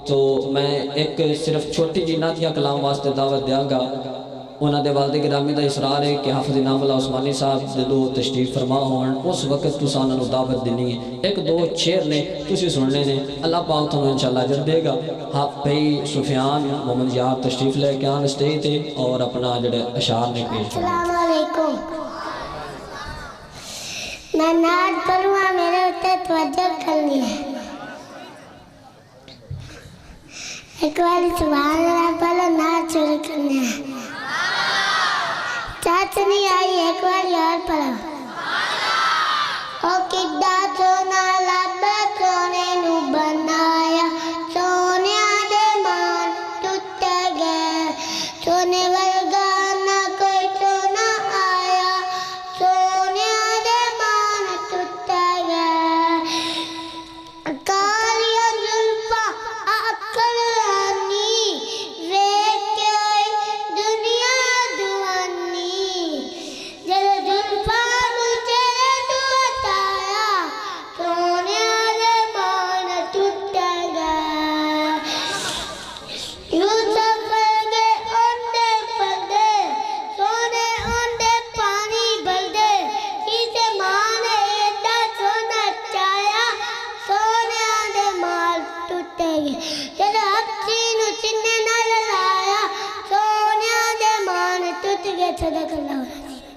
तो मैं एक सिर्फ छोटी जी नातिया कलाम वास्ते दावत देंगा। उन्होंने वालदे गिरामी का इसरार है कि हाफिज़ इनामुल्ला उस्मानी साहब जो तशरीफ फरमा होन उस वक्त तुसां उन्हां नूं दावत देनी है। एक दो शेर ने तुसीं सुनने ने, अल्लाह पाक तुहानूं इंशाअल्लाह अजर देगा। हाँ भाई सुफियान मोहम्मद यार तशरीफ लेके आन स्टेज ते और अपना जेडे अशार ने पेश करें। अस्सलाम वालेकुम। मैं नाद पढ़ूँगा, मेरे उत्ते तवज्जो करनी है। एक बार सुभान अल्लाह पढ़ो, नाद शुरू करनी है। चाचनी आई, एक बार और पढ़ो।